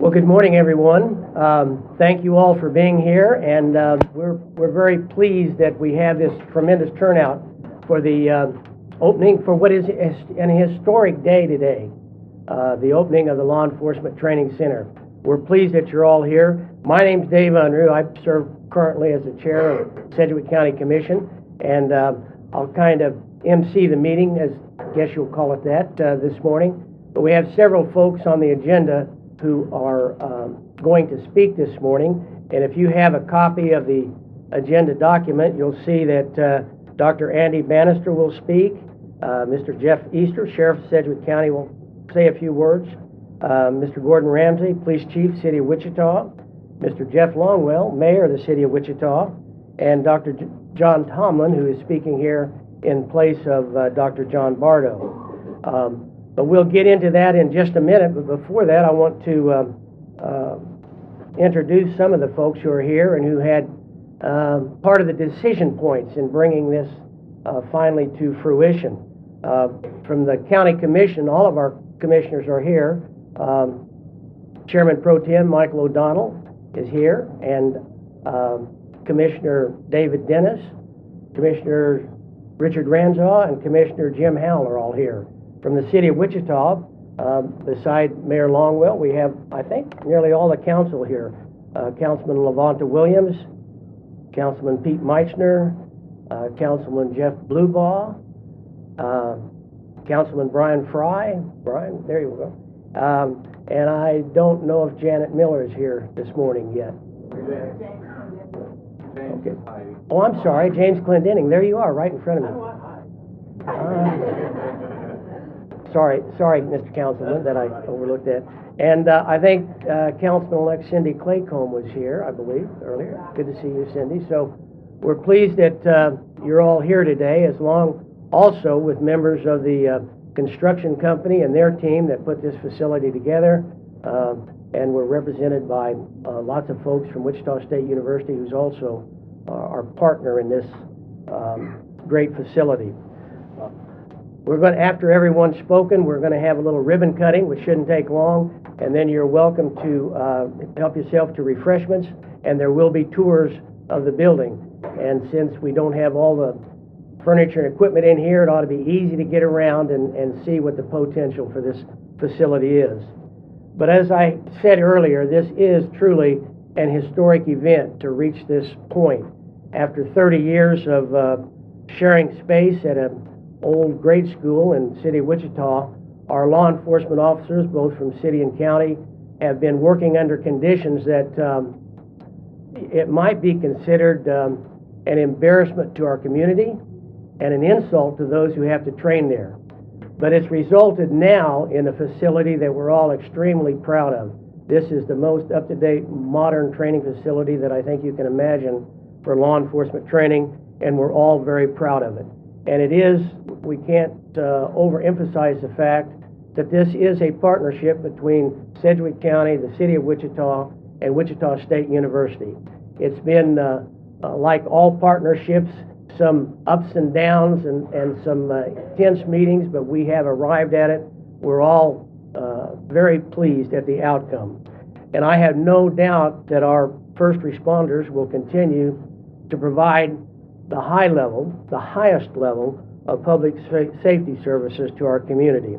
Well, good morning, everyone. Thank you all for being here, and we're very pleased that we have this tremendous turnout for the opening for what is an historic day today, the opening of the Law Enforcement Training Center. We're pleased that you're all here. My name's Dave Unruh. I serve currently as the chair of Sedgwick County Commission, and I'll kind of MC the meeting, as I guess you'll call it that, this morning. But we have several folks on the agenda who are going to speak this morning, and if you have a copy of the agenda document, you'll see that Dr. Andy Bannister will speak. Mr. Jeff Easter, Sheriff of Sedgwick County, will say a few words. Mr. Gordon Ramsey, Police Chief, City of Wichita. Mr. Jeff Longwell, Mayor of the City of Wichita. And Dr. John Tomlin, who is speaking here in place of Dr. John Bardo. But we'll get into that in just a minute. But before that, I want to introduce some of the folks who are here and who had part of the decision points in bringing this finally to fruition. From the County Commission, all of our commissioners are here. Chairman Pro Tem Michael O'Donnell is here, and Commissioner David Dennis, Commissioner Richard Ranzaw, and Commissioner Jim Howell are all here. From the City of Wichita, beside Mayor Longwell, we have, I think, nearly all the council here. Councilman Levanta Williams, Councilman Pete Meitzner, Councilman Jeff Bluebaugh, Councilman Brian Fry. Brian, there you go. And I don't know if Janet Miller is here this morning yet. Okay. Oh, I'm sorry, James Clendenning. There you are, right in front of me. Sorry, Mr. Councilman, that I overlooked that. And I think Councilman-elect Cindy Claycomb was here, I believe, earlier. Good to see you, Cindy. So we're pleased that you're all here today, as long also with members of the construction company and their team that put this facility together. And we're represented by lots of folks from Wichita State University, who's also our partner in this great facility. We're going to, after everyone's spoken, we're going to have a little ribbon cutting, which shouldn't take long, and then you're welcome to help yourself to refreshments, and there will be tours of the building. And since we don't have all the furniture and equipment in here, it ought to be easy to get around and see what the potential for this facility is. But as I said earlier, this is truly an historic event to reach this point. After 30 years of sharing space at an old grade school in the City of Wichita, our law enforcement officers, both from city and county, have been working under conditions that it might be considered an embarrassment to our community and an insult to those who have to train there. But it's resulted now in a facility that we're all extremely proud of. This is the most up-to-date modern training facility that I think you can imagine for law enforcement training, and we're all very proud of it. And it is, we can't overemphasize the fact that this is a partnership between Sedgwick County, the City of Wichita, and Wichita State University. It's been, like all partnerships, some ups and downs and some tense meetings, but we have arrived at it. We're all very pleased at the outcome. And I have no doubt that our first responders will continue to provide the highest level of public safety services to our community.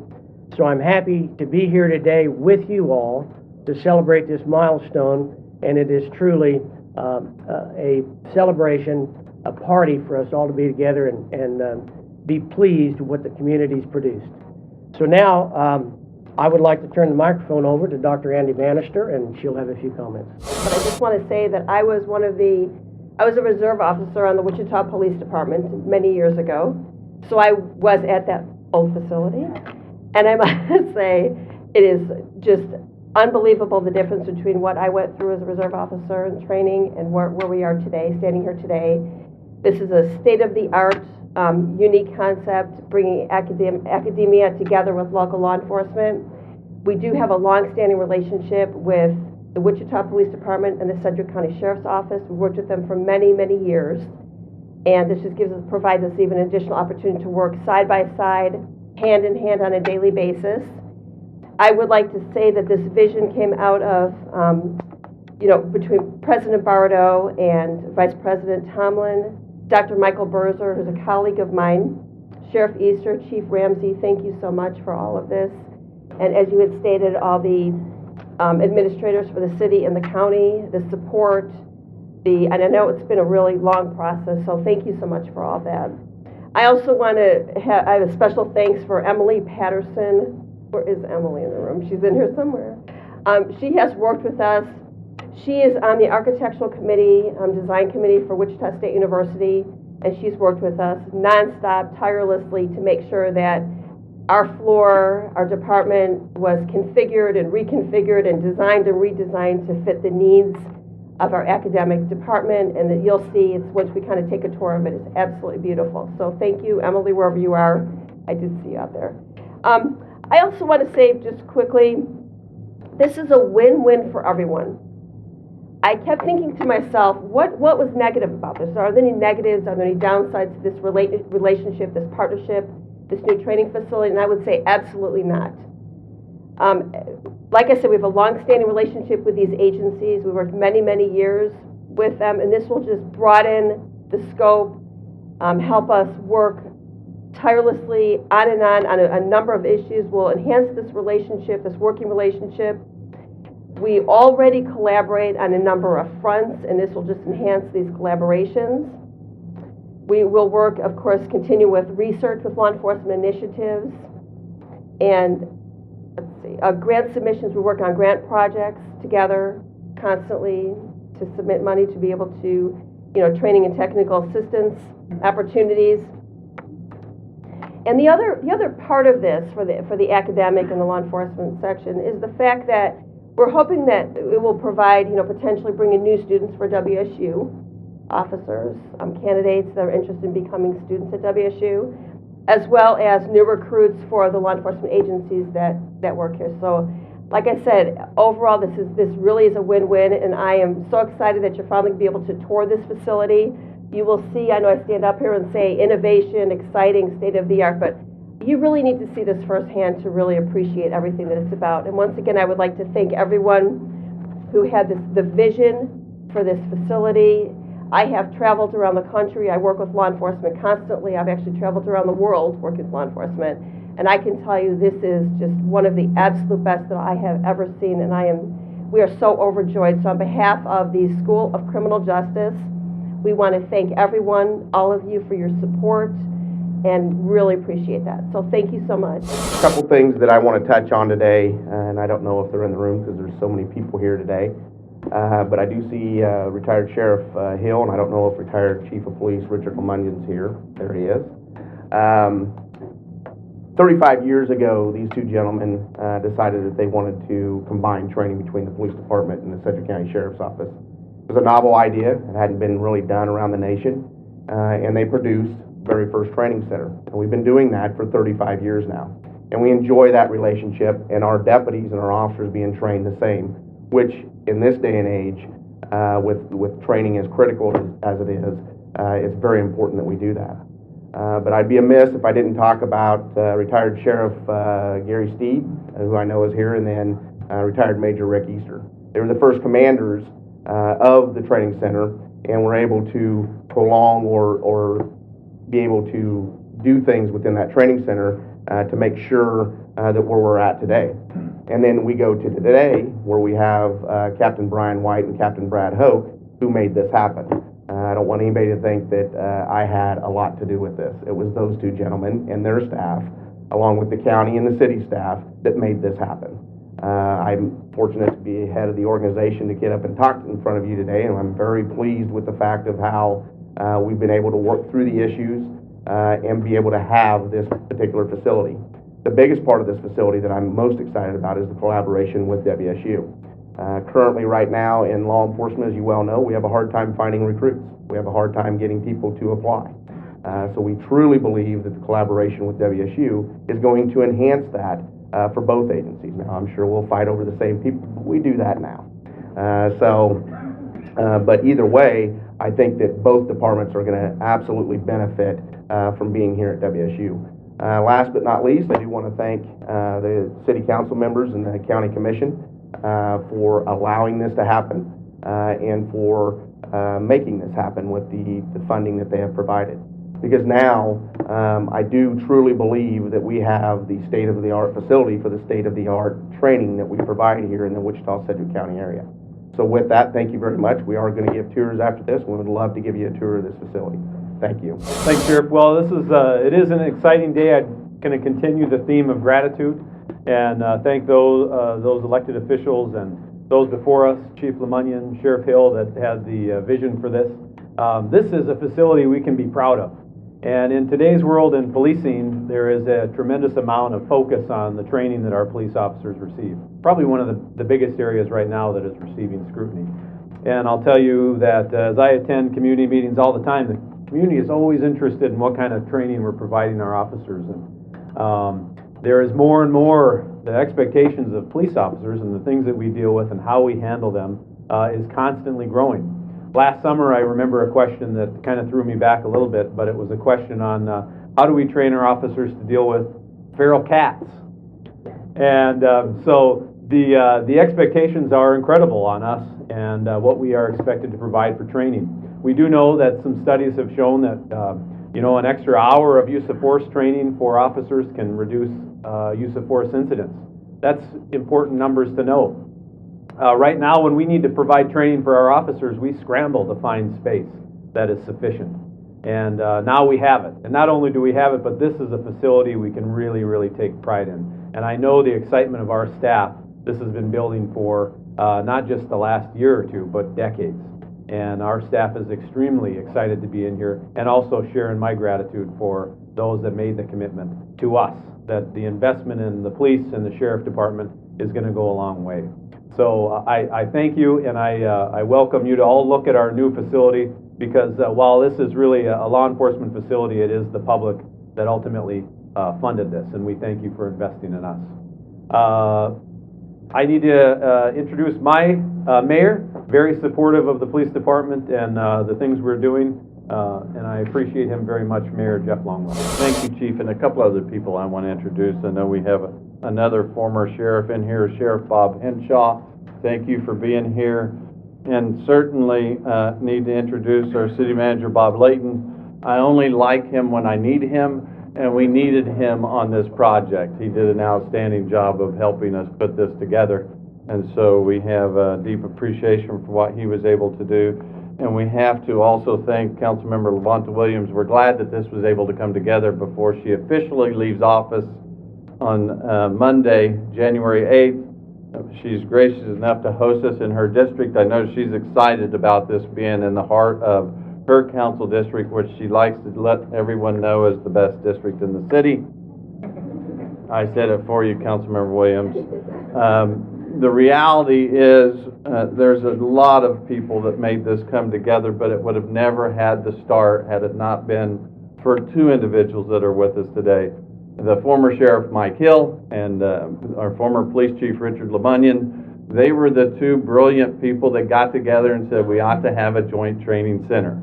So I'm happy to be here today with you all to celebrate this milestone, and it is truly a celebration, a party for us all to be together and be pleased with what the community's produced. So now I would like to turn the microphone over to Dr. Andy Bannister, and she'll have a few comments. But I just want to say that I was a reserve officer on the Wichita Police Department many years ago, so I was at that old facility, and I must say it is just unbelievable the difference between what I went through as a reserve officer in training and where we are today, standing here today. This is a state-of-the-art, unique concept, bringing academia together with local law enforcement. We do have a long-standing relationship with the Wichita Police Department and the Sedgwick County Sheriff's Office. We've worked with them for many, many years, and this just provides us even additional opportunity to work side by side, hand in hand on a daily basis. I would like to say that this vision came out of, between President Bardo and Vice President Tomlin, Dr. Michael Berzer, who's a colleague of mine, Sheriff Easter, Chief Ramsey, thank you so much for all of this. And as you had stated, all the administrators for the city and the county, the support, and I know it's been a really long process, so thank you so much for all that. I also want to I have a special thanks for Emily Patterson. Where is Emily in the room? She's in here somewhere. She has worked with us. She is on the architectural committee, design committee for Wichita State University, and she's worked with us nonstop, tirelessly to make sure that our floor, our department was configured and reconfigured and designed and redesigned to fit the needs of our academic department, and that you'll see, it's once we kind of take a tour of it, it's absolutely beautiful. So thank you, Emily, wherever you are. I did see you out there. I also want to say just quickly, this is a win-win for everyone. I kept thinking to myself, what was negative about this? Are there any negatives? Are there any downsides to this relationship, this partnership, this new training facility? And I would say absolutely not. Like I said, we have a long-standing relationship with these agencies. We worked many, many years with them, and this will just broaden the scope, help us work tirelessly on a number of issues. Will enhance this relationship, this working relationship. We already collaborate on a number of fronts, and this will just enhance these collaborations. We will work, of course, continue with research with law enforcement initiatives, and grant submissions. We work on grant projects together constantly to submit money to be able to, training and technical assistance opportunities. And the other part of this for the academic and the law enforcement section is the fact that we're hoping that it will provide, potentially bring in new students for WSU, officers, candidates that are interested in becoming students at WSU, as well as new recruits for the law enforcement agencies that work here. So, like I said, overall, this really is a win-win, and I am so excited that you're finally going to be able to tour this facility. You will see, I know I stand up here and say innovation, exciting, state-of-the-art, but you really need to see this firsthand to really appreciate everything that it's about. And once again, I would like to thank everyone who had the vision for this facility. I have traveled around the country. I work with law enforcement constantly. I've actually traveled around the world working with law enforcement. And I can tell you this is just one of the absolute best that I have ever seen. And we are so overjoyed. So on behalf of the School of Criminal Justice, we want to thank everyone, all of you, for your support, and really appreciate that. So thank you so much. A couple things that I want to touch on today, and I don't know if they're in the room because there's so many people here today. But I do see retired Sheriff Hill, and I don't know if retired Chief of Police Richard Lemunion's here. There he is. 35 years ago, these two gentlemen decided that they wanted to combine training between the police department and the Sedgwick County Sheriff's Office. It was a novel idea. It hadn't been really done around the nation, and they produced the very first training center. And we've been doing that for 35 years now. And we enjoy that relationship, and our deputies and our officers being trained the same, which in this day and age, with training as critical as it is, it's very important that we do that. But I'd be amiss if I didn't talk about retired Sheriff Gary Steed, who I know is here, and then retired Major Rick Easter. They were the first commanders of the training center, and were able to prolong or be able to do things within that training center to make sure that where we're at today. And then we go to today, where we have Captain Brian White and Captain Brad Hoke, who made this happen. I don't want anybody to think that I had a lot to do with this. It was those two gentlemen and their staff, along with the county and the city staff, that made this happen. I'm fortunate to be head of the organization to get up and talk in front of you today, and I'm very pleased with the fact of how we've been able to work through the issues and be able to have this particular facility. The biggest part of this facility that I'm most excited about is the collaboration with WSU. Currently, right now, in law enforcement, as you well know, we have a hard time finding recruits. We have a hard time getting people to apply. So we truly believe that the collaboration with WSU is going to enhance that for both agencies. Now, I'm sure we'll fight over the same people, but we do that now. But either way, I think that both departments are going to absolutely benefit from being here at WSU. Last but not least, I do want to thank the city council members and the county commission for allowing this to happen and for making this happen with the funding that they have provided. Because now I do truly believe that we have the state-of-the-art facility for the state-of-the-art training that we provide here in the Wichita-Sedgwick County area. So with that, thank you very much. We are going to give tours after this. We would love to give you a tour of this facility. Thank you. Thanks, Sheriff. Well, it is an exciting day. I'm going to continue the theme of gratitude and thank those elected officials and those before us, Chief Lemunion, Sheriff Hill, that had the vision for this. This is a facility we can be proud of. And in today's world in policing, there is a tremendous amount of focus on the training that our police officers receive. Probably one of the biggest areas right now that is receiving scrutiny. And I'll tell you that as I attend community meetings all the time, the community is always interested in what kind of training we're providing our officers. And there is more and more the expectations of police officers and the things that we deal with and how we handle them is constantly growing. Last summer, I remember a question that kind of threw me back a little bit, but it was a question on how do we train our officers to deal with feral cats? And so the expectations are incredible on us and what we are expected to provide for training. We do know that some studies have shown that an extra hour of use of force training for officers can reduce use of force incidents. That's important numbers to know. Right now, when we need to provide training for our officers, we scramble to find space that is sufficient. And now we have it. And not only do we have it, but this is a facility we can really, really take pride in. And I know the excitement of our staff, this has been building for not just the last year or two, but decades. And our staff is extremely excited to be in here, and also sharing my gratitude for those that made the commitment to us, that the investment in the police and the sheriff department is going to go a long way. So I thank you, and I welcome you to all look at our new facility, because while this is really a law enforcement facility, it is the public that ultimately funded this, and we thank you for investing in us. I need to introduce my mayor, very supportive of the police department and the things we're doing, and I appreciate him very much, Mayor Jeff Longwell. Thank you, Chief, and a couple other people I want to introduce. I know we have another former sheriff in here, Sheriff Bob Henshaw. Thank you for being here. And certainly need to introduce our city manager, Bob Layton. I only like him when I need him, and we needed him on this project. He did an outstanding job of helping us put this together. And so we have a deep appreciation for what he was able to do. And we have to also thank Councilmember Levonta Williams. We're glad that this was able to come together before she officially leaves office on Monday, January 8th. She's gracious enough to host us in her district. I know she's excited about this being in the heart of her council district, which she likes to let everyone know is the best district in the city. I said it for you, Councilmember Williams. The reality is there's a lot of people that made this come together, but it would have never had the start had it not been for two individuals that are with us today. The former Sheriff Mike Hill and our former Police Chief Richard Lemunion. They were the two brilliant people that got together and said we ought to have a joint training center.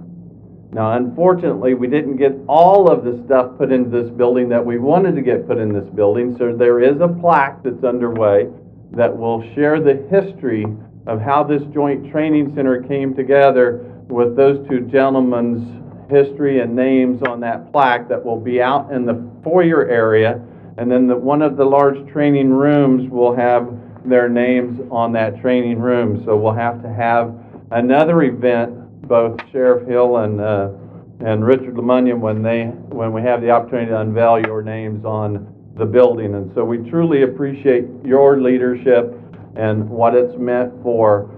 Now, unfortunately, we didn't get all of the stuff put into this building that we wanted to get put in this building, so there is a plaque that's underway that will share the history of how this joint training center came together with those two gentlemen's history and names on that plaque that will be out in the foyer area, and then one of the large training rooms will have their names on that training room. So we'll have to have another event, both Sheriff Hill and Richard Lemunion, when we have the opportunity to unveil your names on the building. And so we truly appreciate your leadership and what it's meant for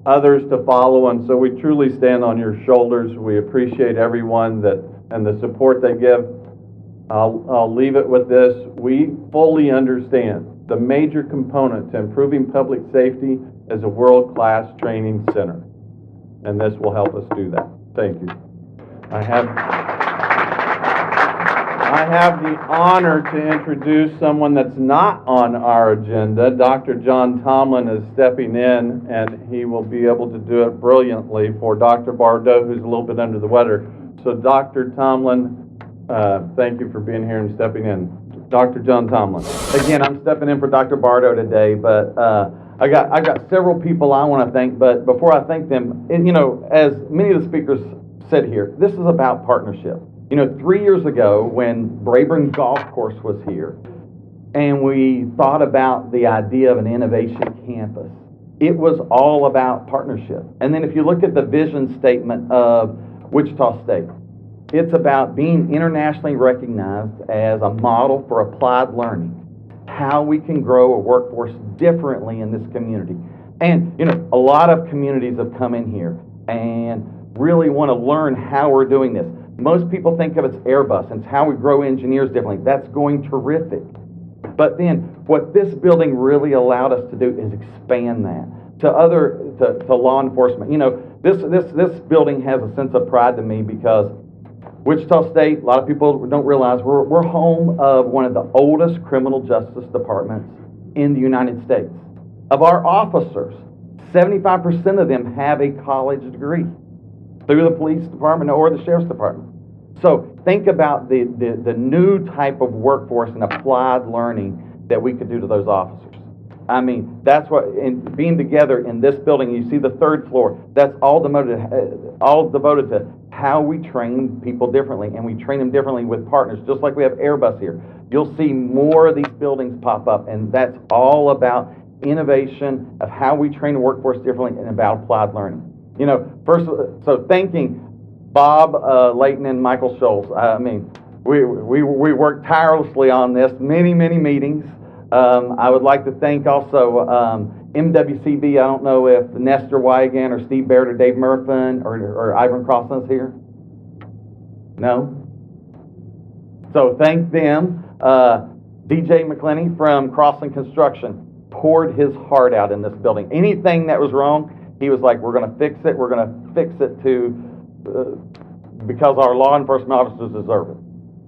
others to follow, and so we truly stand on your shoulders. We appreciate everyone and the support they give. I'll leave it with this. We fully understand the major component to improving public safety is a world-class training center, and this will help us do that. Thank you. I have the honor to introduce someone that's not on our agenda. Dr. John Tomlin is stepping in, and he will be able to do it brilliantly for Dr. Bardot, who's a little bit under the weather. So Dr. Tomlin, Thank you for being here and stepping in. Dr. John Tomlin. Again, I'm stepping in for Dr. Bardo today, but I got several people I want to thank, but before I thank them, and, you know, as many of the speakers said here, this is about partnership. You know, 3 years ago when Brayburn Golf Course was here, and we thought about the idea of an innovation campus, it was all about partnership. And then if you look at the vision statement of Wichita State, it's about being internationally recognized as a model for applied learning, how we can grow a workforce differently in this community. And, you know, a lot of communities have come in here and really want to learn how we're doing this. Most people think of it as Airbus, and it's how we grow engineers differently. That's going terrific. But then what this building really allowed us to do is expand that to law enforcement. You know, this building has a sense of pride to me because Wichita State, a lot of people don't realize, we're home of one of the oldest criminal justice departments in the United States. Of our officers, 75% of them have a college degree through the police department or the sheriff's department. So think about the new type of workforce and applied learning that we could do to those officers. I mean, that's what, in being together in this building, you see the third floor, that's all devoted to how we train people differently, and we train them differently with partners, just like we have Airbus here. You'll see more of these buildings pop up, and that's all about innovation of how we train the workforce differently and about applied learning. You know, first, so thanking Bob Layton and Michael Scholes. I mean, we worked tirelessly on this, many meetings. I would like to thank also MWCB. I don't know if Nestor Wygan or Steve Baird or Dave Murphin or Ivan Crossan is here. No? So thank them. DJ McClenny from Crossan Construction poured his heart out in this building. Anything that was wrong, he was like, we're going to fix it. We're going to fix it because our law enforcement officers deserve it.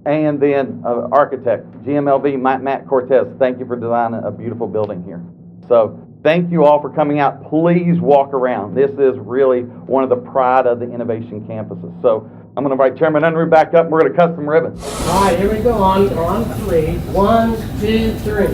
And then architect, GMLV, Matt Cortez, thank you for designing a beautiful building here. So thank you all for coming out. Please walk around. This is really one of the pride of the innovation campuses. So I'm going to invite Chairman Unruh back up. We're going to cut some ribbons. All right, here we go on three. 1, 2, 3.